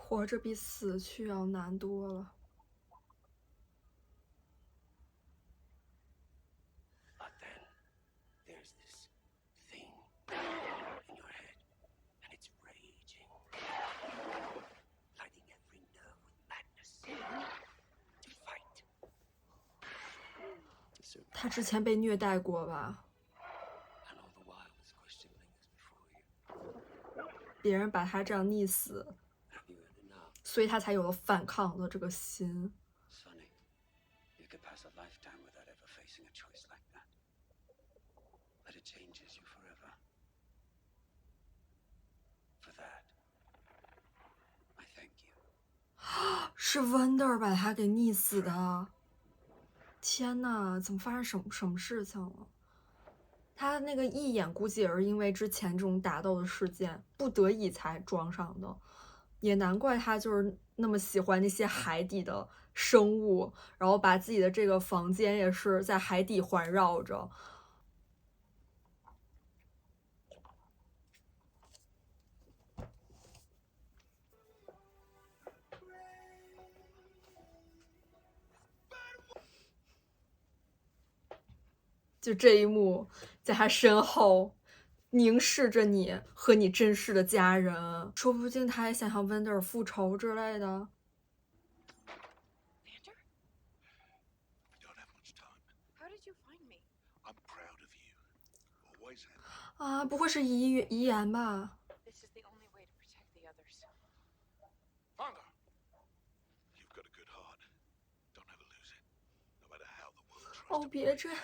活着比死去要难多了。他之前被虐待过吧？别人把他这样溺死，所以他才有了反抗的这个心。是 Wonder 把他给溺死的。天哪，怎么发生什么事情了？他那个义眼估计也是因为之前这种打斗的事件不得已才装上的，也难怪他就是那么喜欢那些海底的生物，然后把自己的这个房间也是在海底环绕着。就这一幕，在他身后凝视着你和你真实的家人，说不定他还想向温德尔复仇之类的。啊，不会是遗言吧？哦，别这样。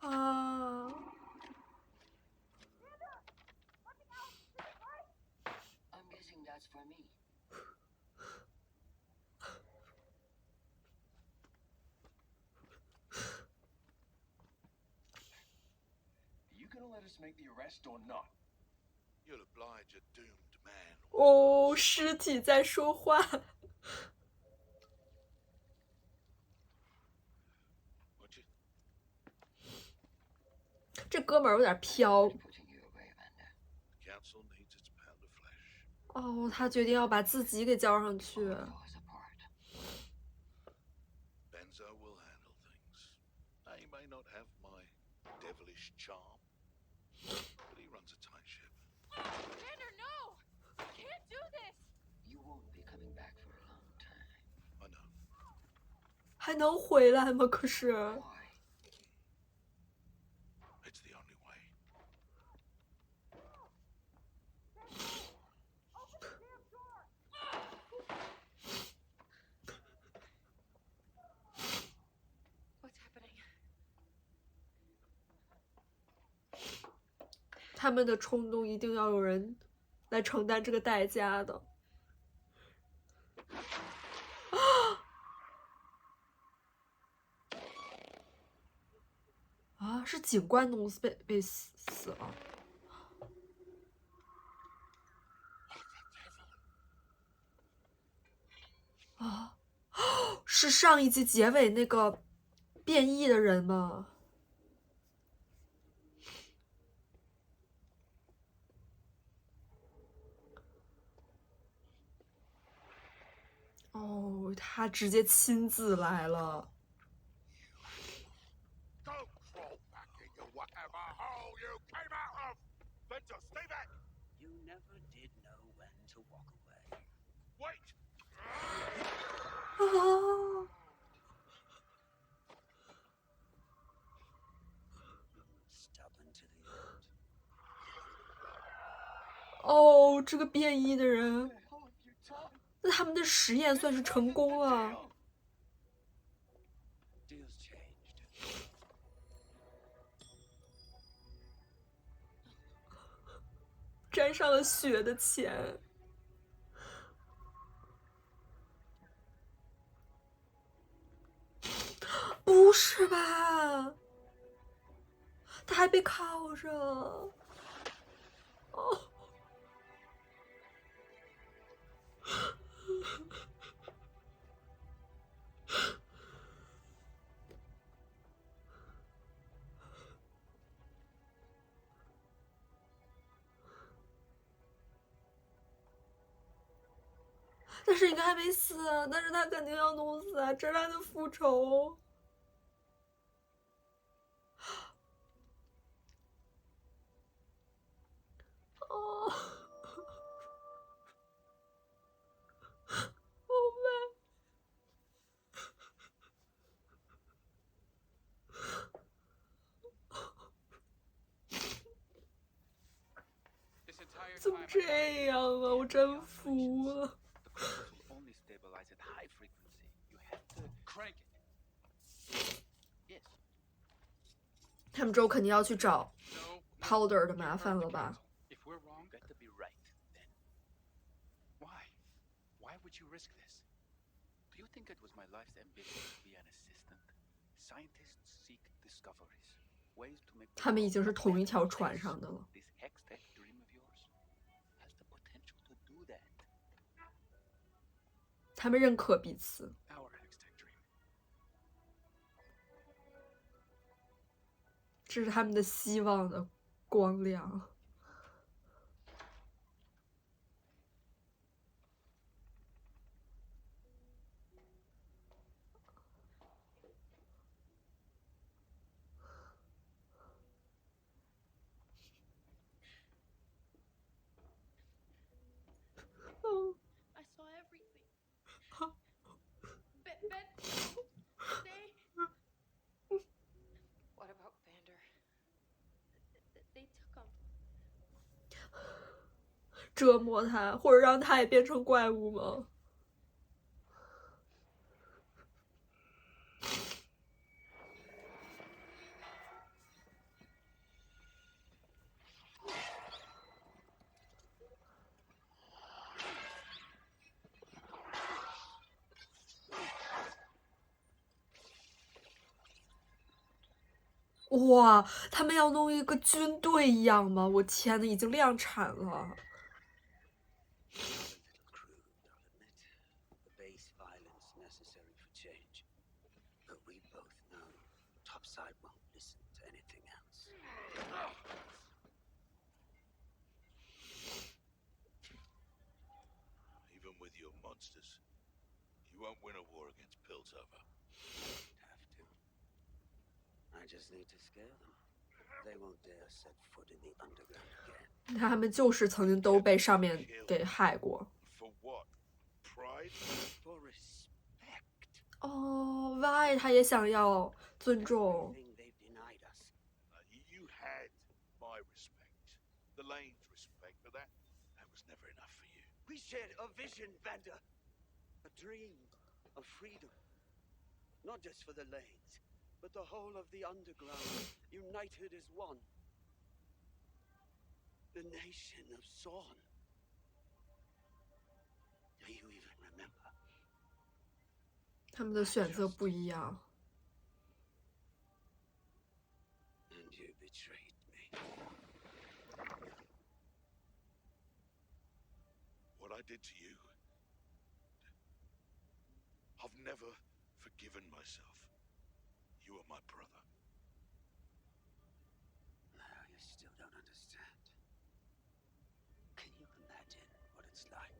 啊。哦，尸体在说话。这哥们儿有点飘。哦，他决定要把自己给交上去。还能回来吗？可是。他们的冲动一定要有人来承担这个代价的。啊，是警官弄死被死了。啊，是上一集结尾那个变异的人吗？哦，他直接亲自来了。啊！哦，这个变异的人，那他们的实验算是成功了。沾上了血的钱。不是吧？他还被铐着。哦。但是应该还没死啊，但是他肯定要弄死啊，这是他的复仇。哦，我们 This entire 怎么 time I 这样啊？我真服了。 the crystals will only stabilize at high frequency. You have to crank it. Yes. 他们之后肯定要去找 No. Powder 的 You 麻 heard 烦 the 了吧？ council. If we're wrong, got to be right then. Why? Why would you risk this? Do you think it was my life's ambition to be an assistant? Scientists seek discoveries, ways to make. 他们已经是同一条船上的了。 This Hextech dream of yours has the potential to do that. 他们认可彼此。 Our Hextech dream. 这是他们的希望的光亮。I saw everything. Ben, stay. What about Vander? They took him. 折磨他，或者让他也变成怪物吗？哇，他们要弄一个军队一样吗？我天呐，已经量产了。 Even with your monsters, you won't win a war against Piltover. Have to. I just need to scare them. They won't dare set foot in the underground again. 他们就是曾经都被上面给害过。 For what? Pride? For respect. 哦，Y 他也想要尊重。 Everything they've denied us. You had my respect, the Lane's respect, but that was never enough for you. We shared a vision, Vander. A dream of freedom. Not just for the Lanes, but the whole of the underground, united as one. The nation of Zorn. Do you even remember? 他们的选择不一样。 And you betrayed me. What I did to you, I've never forgiven myself. You are my brother. Now you still don't understand. Can you imagine what it's like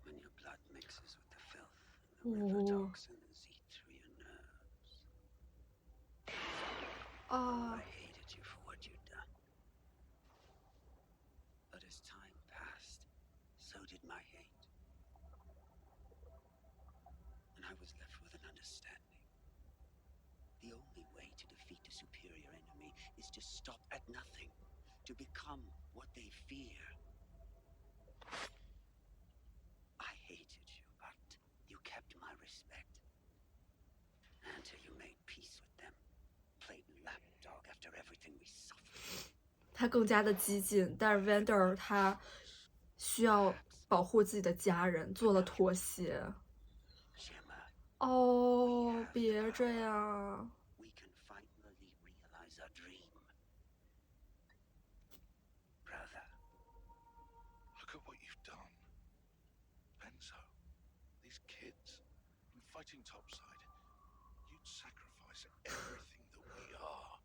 when your blood mixes with the filth and the river toxins eat through your nerves? 啊 I hated you for what you'd done. But as time passed, so did my hate. And I was left with an understanding. The only way to defeat a superior enemy is to stop at nothing, to become what they fear. I hated you, but you kept my respect. Until you made peace with them, played lapdog after everything we suffered. 他更加的激进，但是 Vander 他需要保护自己的家人，做了妥协。 Shimmer, 哦，别这样。 we can finally realize our dream. Brother, Look at what you've done. Benzo, these kids, in fighting topside, you'd sacrifice everything that we are.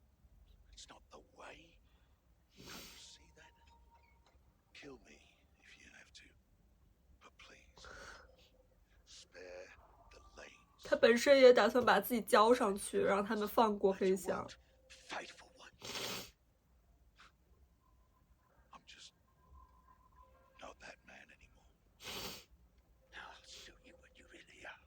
It's not the way. Don't you see that? Kill me if you have to. But please, 本身也打算把自己交上去，让他们放过黑箱。 Fight for what? I'm just not that man anymore. Now I'll show you what you really are.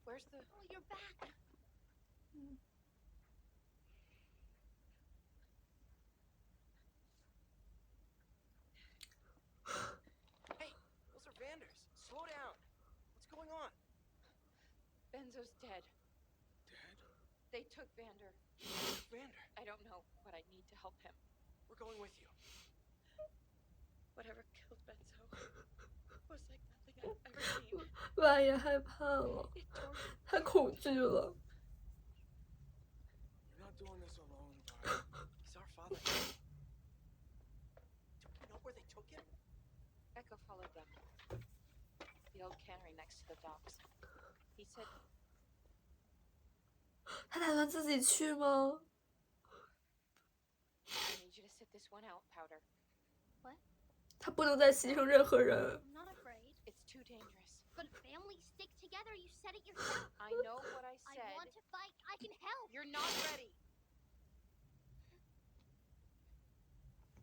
Where's the... Oh, you're back. Hey, those are Vanders. Slow down. What's going on? Benzo's dead. Dad? They took Vander. Vander, I don't know, but I need to help him. we're going with you. Whatever killed Benzo was like nothing I've ever seen. 万也害怕了， It tore 太恐惧了。 You're not doing this alone, Brian. He's our father. Don't you know where they took him? Echo followed them. The old cannery next to the docks. He said, 他打算自己去吗？ I need you to sit this one out, Powder. 他不能再牺牲任何人。 I'm not afraid. It's too dangerous. But families stick together. You said it yourself. I know what I I said. want to fight. I can help. You're not ready.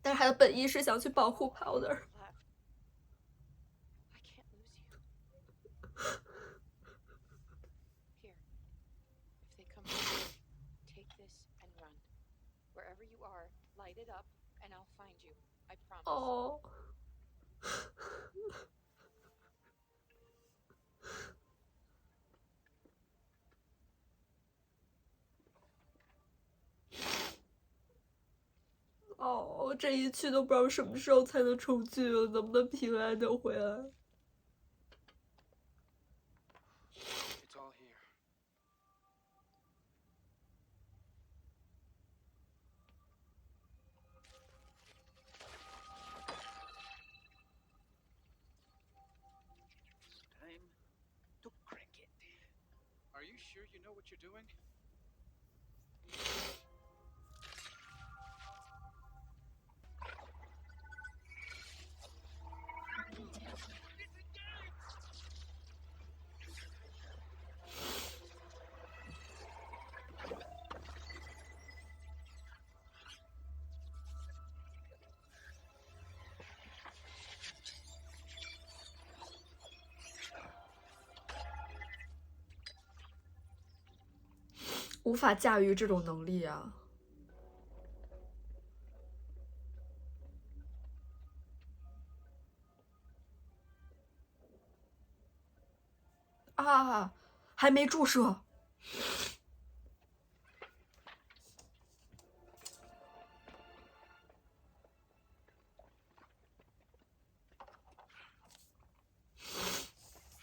但是他的本意是想去保护 Powder。 Left. I can't lose you. Here. If they come here, take this and run. Wherever you are, light it up, and I'll find you. I promise. 哦。哦，这一去都不知道什么时候才能出去了，能不能平安的回来？ It's all here. Time to crank it. Are you sure you know what you're doing? "无法驾驭这种能力啊！啊，还没注射。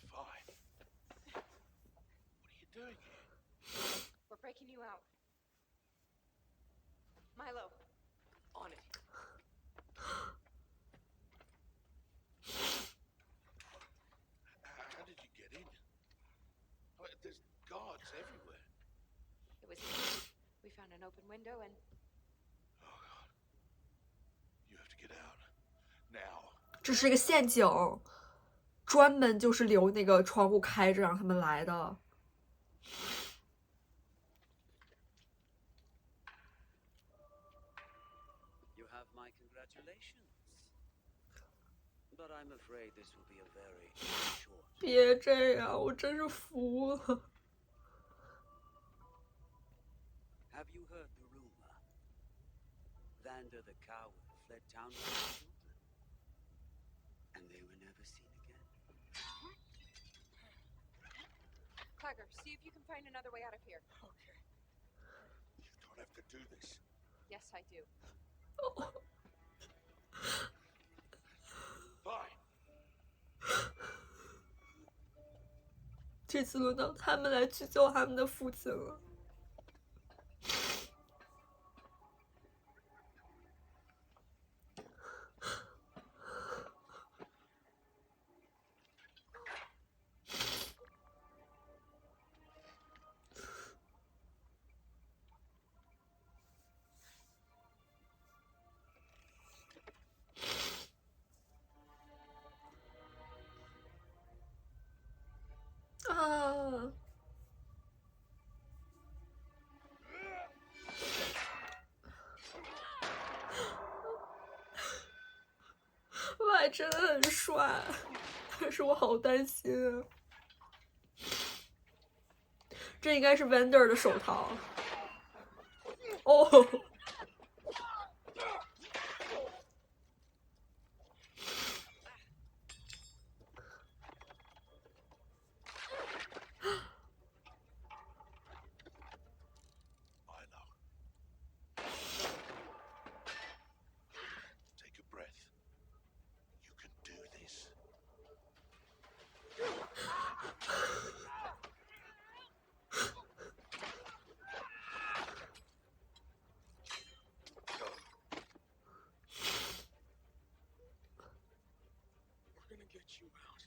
Fine. What are you doing here? We're breaking you out. Milo. On it. How did you get in? There's guards everywhere. It was we found an open window and Oh God. You have to get out. Now. 这是一个陷阱，专门就是留那个窗户开着让他们来的。 You have my congratulations. But I'm afraid this will be a very short. 别这样，我真是服了。 Have you heard the rumor? Vander the coward fled town with his children, and they were never seen again. Clagger, see if you can find another way out of here. Okay. You don't have to do this. Yes, I do. Fine. 这次轮到他们来去救他们的父亲了。 Now 啊！哇，真的很帅，但是我好担心啊。这应该是 Vander 的手套。哦。Take a breath. You can do this. We're gonna get you out.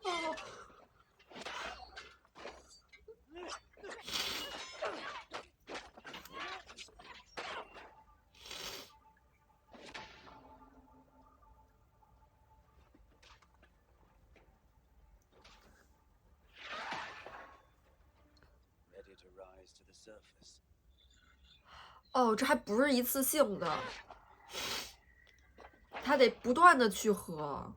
哦。Ready to rise to the surface. 哦，这还不是一次性的，他得不断的去喝。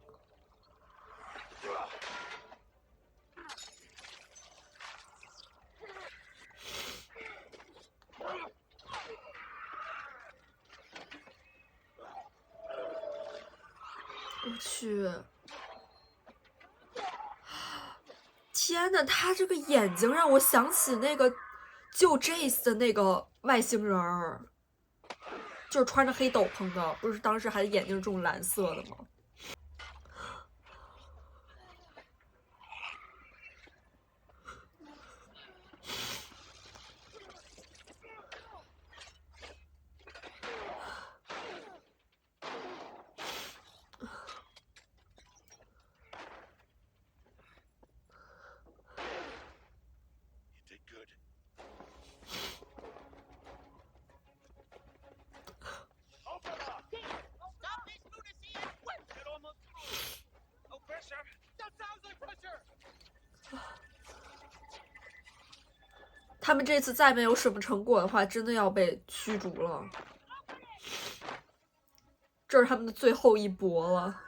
我去！天呐，他这个眼睛让我想起那个救 Jace 的那个外星人儿，就是穿着黑斗篷的，不是当时还眼睛这种蓝色的吗？他们这次再没有什么成果的话，真的要被驱逐了。这是他们的最后一搏了。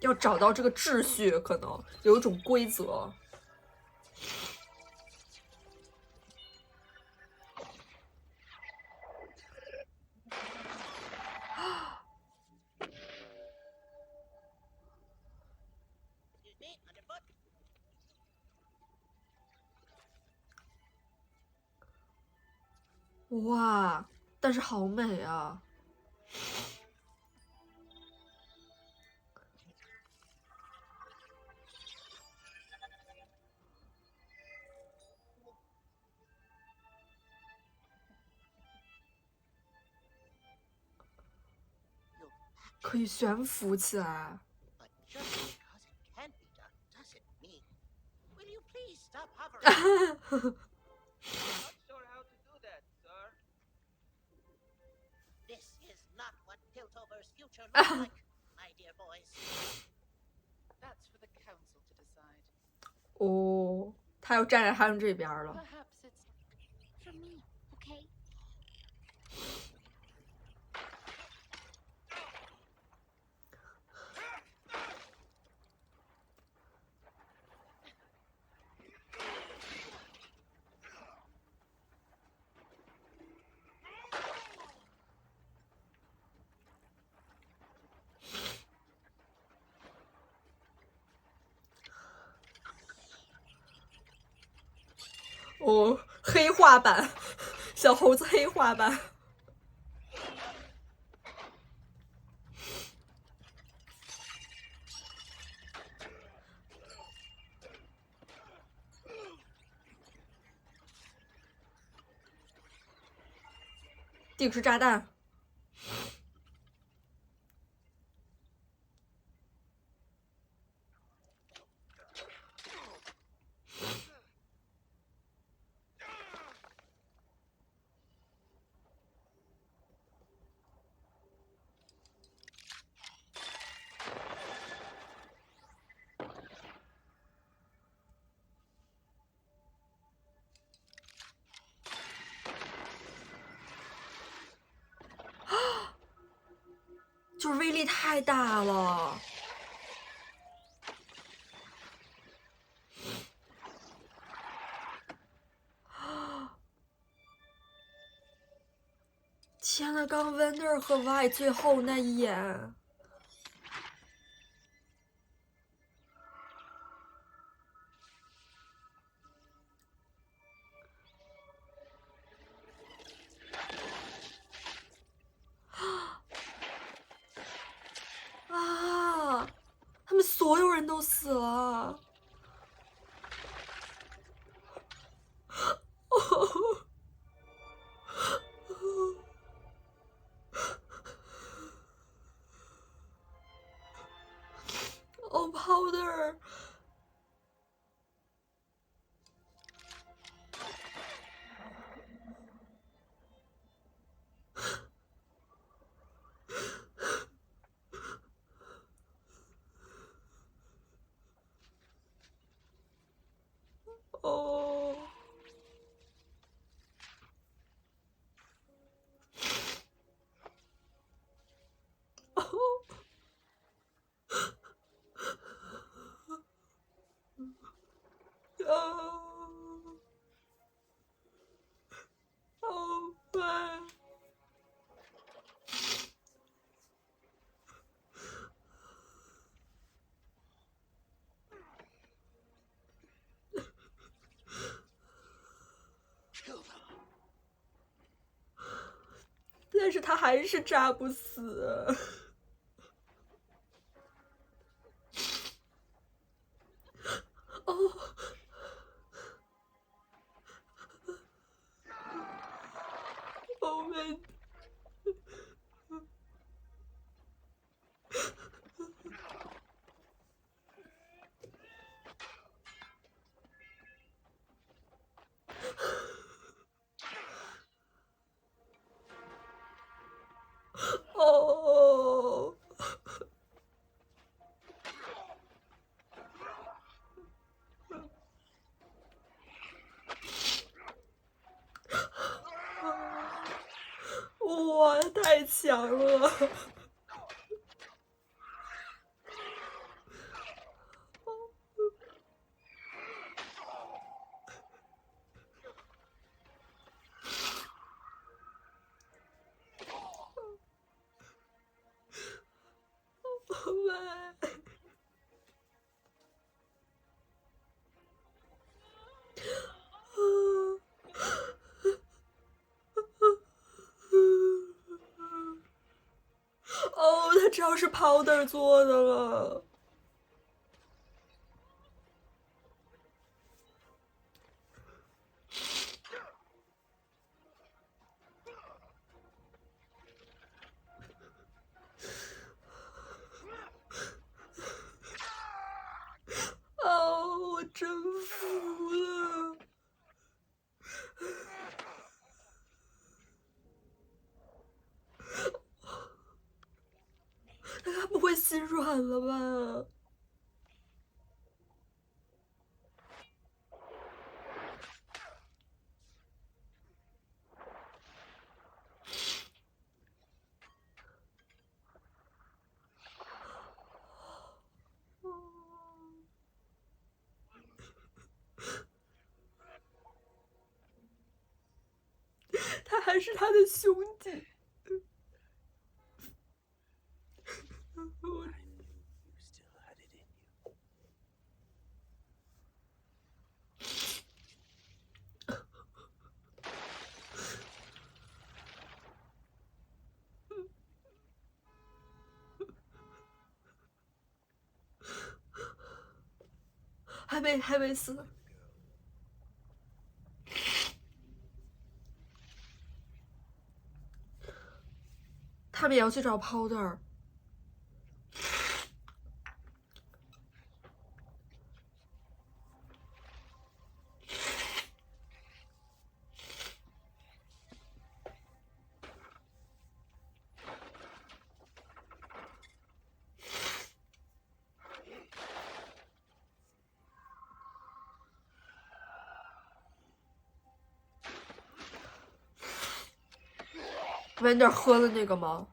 要找到这个秩序，可能有一种规则。哇，但是好美啊！可以悬浮起来。But just because it can't be done doesn't mean. Will you please stop hovering? Not sure how to do that, sir. This is not what Piltover's future looks like, my dear boys. That's for the council to decide. 哦，他要站在他们这边了。 Perhaps it's For me, okay? 哦，黑化版，小猴子黑化版。定时炸弹。就是威力太大了。天呐，刚 Vander 和 Y 最后那一眼。啊！他们所有人都死了。Oh Powder。哦。哦，对。但是他还是炸不死。哦。Oh man。哦。哇，太强了。哦，他知道是 Powder 做的了。哦，我真服了。他不会心软了吧？他还是他的兄弟。I knew you still had it in you. 还没死。他们也要去找 Powder。Vander 喝了那个吗？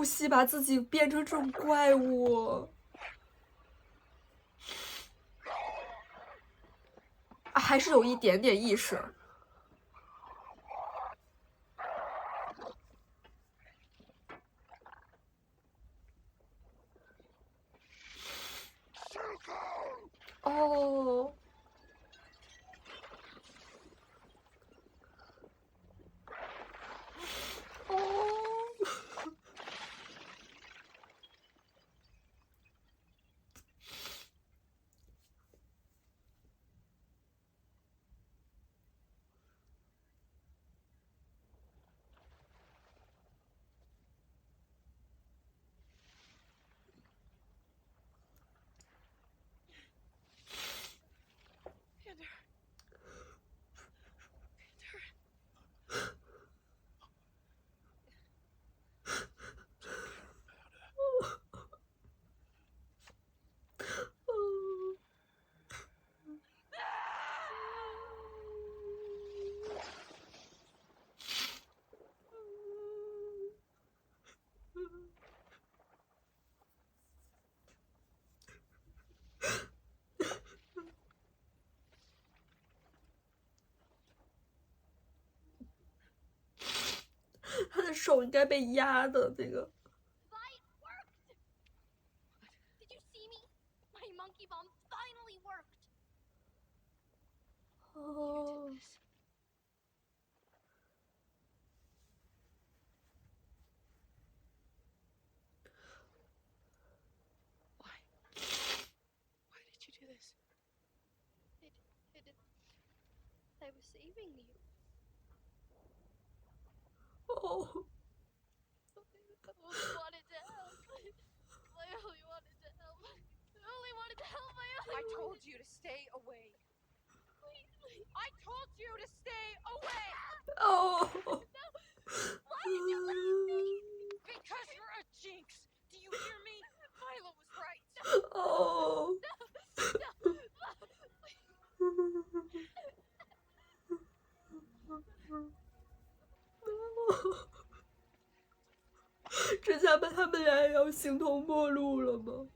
戏把自己变成这种怪物。啊，还是有一点点意识。哦。他的手应该被压的这个。Fight worked! Did you see me? My monkey bomb finally worked! 哦。Why? Why did you do this? I was saving you. 哦。I only wanted to help. I only wanted to help. I only wanted to help. I told you to stay away. Please. I told you to stay away! 哦。 Why did you leave me? Because you're a jinx! Do you hear me? Milo was right. 哦。这下把他们俩也要形同陌路了吗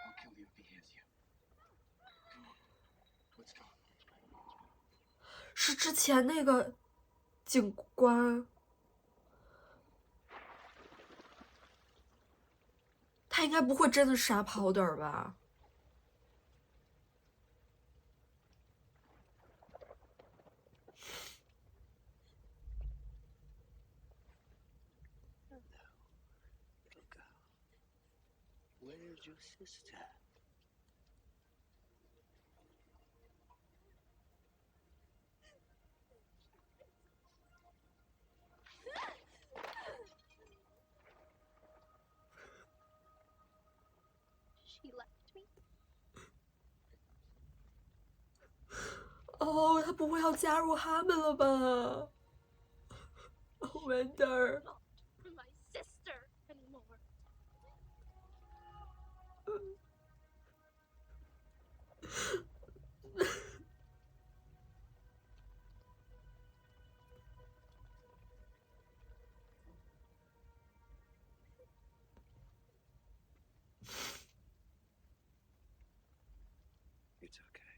？I'll kill you if he hears you. Come on, let's go. 是之前那个警官，他应该不会真的杀Powder吧？ Little girl. Where's your sister? She left me. 哦，他不会要加入他们了吧？Wonder。 Not my sister anymore. It's okay.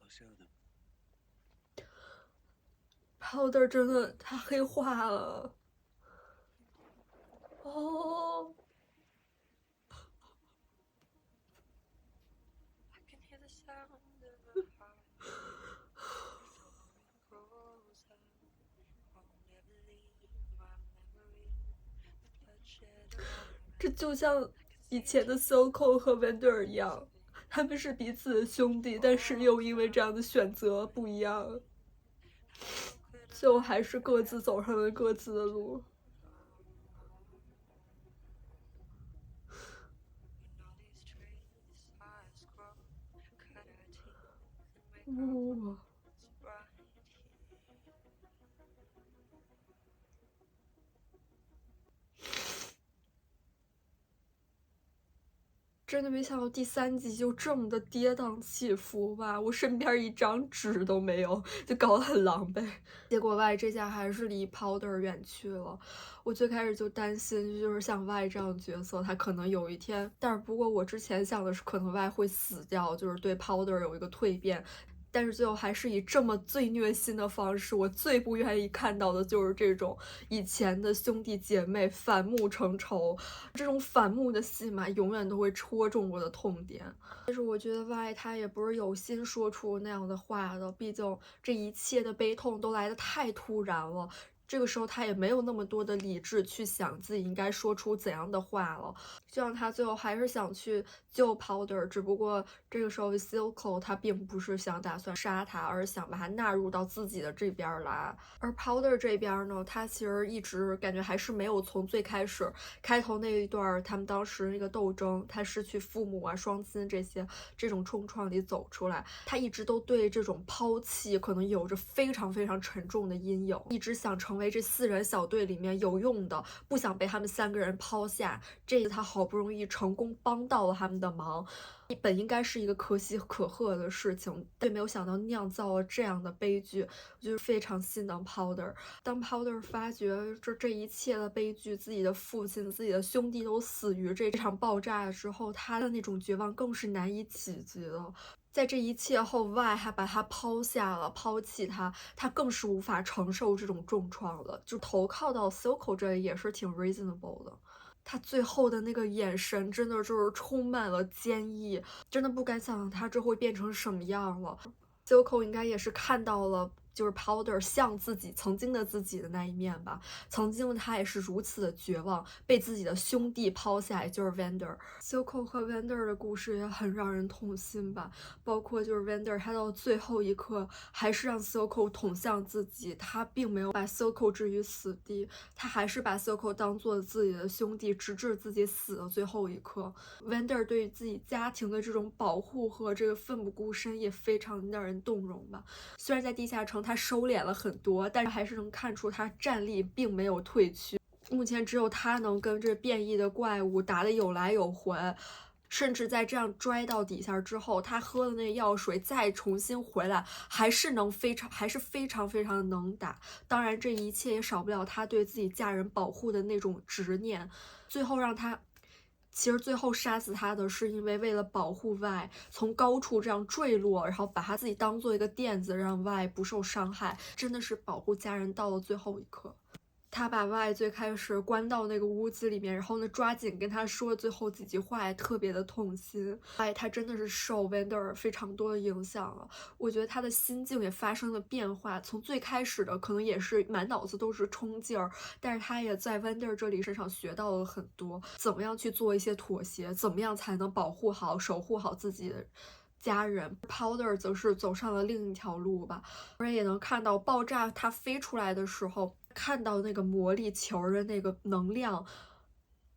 I'll show them. Powder 真的他黑化了。哦。 I can hear the sound of a heart. Grows up. I'll never leave my memory. 这就像以前的 Silco 和 Vander 一样，他们是彼此的兄弟，但是又因为这样的选择不一样，最后还是各自走上了各自的路。哇！真的没想到第3集就这么的跌宕起伏吧，我身边一张纸都没有，就搞得很狼狈。结果 Y 这下还是离 Powder 远去了。我最开始就担心，就是像 Y 这样的角色，他可能有一天，但是不过我之前想的是，可能 Y 会死掉，就是对 Powder 有一个蜕变。但是最后还是以这么最虐心的方式，我最不愿意看到的就是这种以前的兄弟姐妹反目成仇，这种反目的戏码永远都会戳中我的痛点。但是我觉得 Y 他也不是有心说出那样的话的，毕竟这一切的悲痛都来得太突然了。这个时候他也没有那么多的理智去想自己应该说出怎样的话了，就像他最后还是想去救 Powder， 只不过这个时候 Silco 他并不是想打算杀他，而是想把他纳入到自己的这边来。而 Powder 这边呢，他其实一直感觉还是没有从最开始开头那一段他们当时那个斗争，他失去父母啊、双亲这种冲撞里走出来，他一直都对这种抛弃可能有着非常非常沉重的阴影，一直想成为这4人小队里面有用的，不想被他们3个人抛下。这次他好不容易成功帮到了他们的忙，本应该是一个可喜可贺的事情，却没有想到酿造了这样的悲剧。我就是非常心疼 Powder。当 Powder 发觉这一切的悲剧，自己的父亲、自己的兄弟都死于这场爆炸之后，他的那种绝望更是难以企及了。在这一切后 ，Y 还把他抛下了，抛弃他，他更是无法承受这种重创了，就投靠到 Silco 这里也是挺 reasonable 的。他最后的那个眼神真的就是充满了坚毅，真的不敢想象他这会变成什么样了。Silco 应该也是看到了就是 Powder 像自己曾经的自己的那一面吧，曾经的他也是如此的绝望，被自己的兄弟抛下，也就是 Vander。Silco 和 Vander 的故事也很让人痛心吧，包括就是 Vander 他到最后一刻还是让 Silco 捅向自己，他并没有把 Silco 置于死地，他还是把 Silco 当做自己的兄弟，直至自己死的最后一刻。Vander 对自己家庭的这种保护和这个奋不顾身也非常让人动容吧。虽然在地下城他收敛了很多，但是还是能看出他战力并没有退去。目前只有他能跟这变异的怪物打得有来有回，甚至在这样拽到底下之后，他喝了那药水再重新回来，还是非常非常的能打。当然这一切也少不了他对自己家人保护的那种执念。最后让他其实最后杀死他的是因为为了保护 Y 从高处这样坠落，然后把他自己当做一个垫子，让 Y 不受伤害，真的是保护家人到了最后一刻。他把 Y 最开始关到那个屋子里面，然后呢抓紧跟他说最后几句话，也特别的痛心。Y 他真的是受 Vander 非常多的影响了，我觉得他的心境也发生了变化，从最开始的可能也是满脑子都是冲劲儿，但是他也在 Vander 这里身上学到了很多，怎么样去做一些妥协，怎么样才能保护好、守护好自己的家人。 Powder 则是走上了另一条路吧，我们也能看到爆炸它飞出来的时候，看到那个魔力球的那个能量，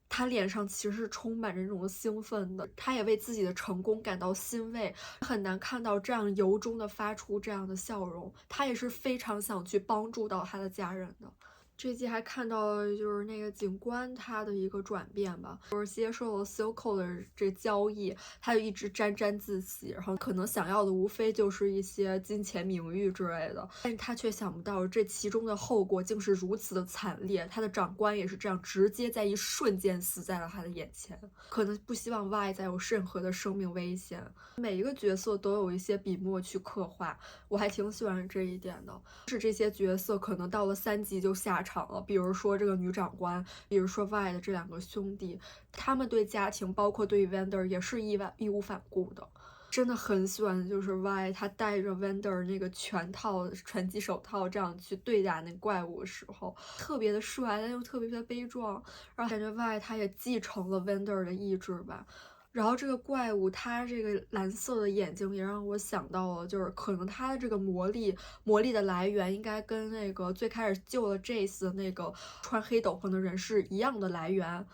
他脸上其实是充满着这种兴奋的，他也为自己的成功感到欣慰，很难看到这样由衷的发出这样的笑容，他也是非常想去帮助到他的家人的。这集还看到就是那个警官他的一个转变吧，就是接受了 Silco 的这交易，他就一直沾沾自喜，然后可能想要的无非就是一些金钱名誉之类的，但是他却想不到这其中的后果竟是如此的惨烈，他的长官也是这样直接在一瞬间死在了他的眼前，可能不希望 Y 再有任何的生命危险。每一个角色都有一些笔墨去刻画，我还挺喜欢这一点的，是这些角色可能到了3集就下场了，比如说这个女长官，比如说 Y 的这2个兄弟，他们对家庭包括对 Vander 也是义无反顾的。真的很喜欢，就是 Y 他戴着 Vander 那个拳击手套这样去对打那怪物的时候，特别的帅，但又特别的悲壮，然后感觉 Y 他也继承了 Vander 的意志吧。然后这个怪物，它这个蓝色的眼睛也让我想到了，就是可能它的这个魔力的来源应该跟那个最开始救了 Jace 的那个穿黑斗篷的人是一样的来源。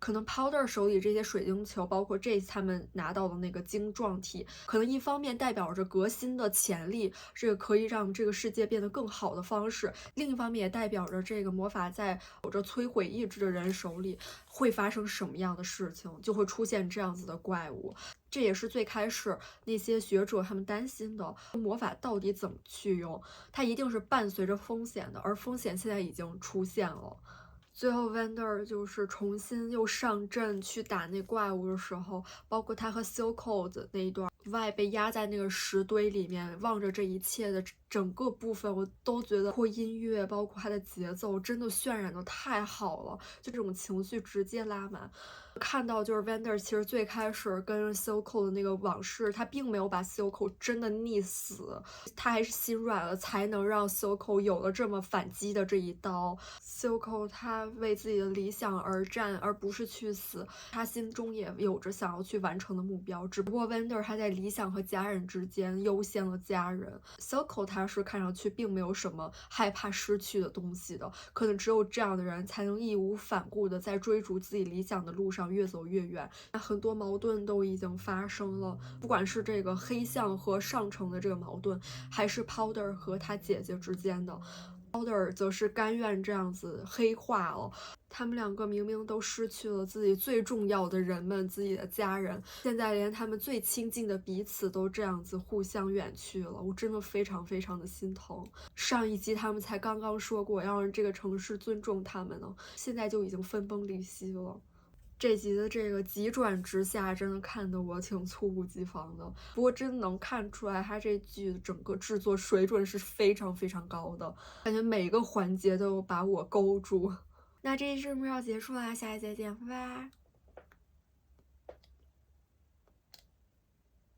可能 Powder 手里这些水晶球，包括Jace 他们拿到的那个晶状体，可能一方面代表着革新的潜力，这个可以让这个世界变得更好的方式；另一方面也代表着这个魔法在有着摧毁意志的人手里会发生什么样的事情，就会出现这样子的怪物。这也是最开始那些学者他们担心的，魔法到底怎么去用，它一定是伴随着风险的，而风险现在已经出现了。最后 Vander 就是重新又上阵去打那怪物的时候，包括他和 Silco 的那一段，Y 被压在那个石堆里面，望着这一切的整个部分，我都觉得包括音乐，包括它的节奏，真的渲染的太好了，就这种情绪直接拉满。看到就是 Vander 其实最开始跟 Silco 的那个往事，他并没有把 Silco 真的溺死，他还是心软了，才能让 Silco 有了这么反击的这一刀。Silco 他为自己的理想而战，而不是去死，他心中也有着想要去完成的目标，只不过 Vander 他在理想和家人之间优先了家人。Silco 他是看上去并没有什么害怕失去的东西的，可能只有这样的人才能义无反顾的在追逐自己理想的路上越走越远。很多矛盾都已经发生了，不管是这个黑象和上城的这个矛盾，还是 Powder 和他姐姐之间的。Powder 则是甘愿这样子黑化了，他们两个明明都失去了自己最重要的人们，自己的家人，现在连他们最亲近的彼此都这样子互相远去了，我真的非常非常的心疼。上一集他们才刚刚说过要让这个城市尊重他们呢，现在就已经分崩离析了。这集的这个急转直下，真的看得我挺猝不及防的。不过真能看出来，他这剧整个制作水准是非常非常高的，感觉每个环节都把我勾住。那这一期节目要结束啦，下期再见，拜拜。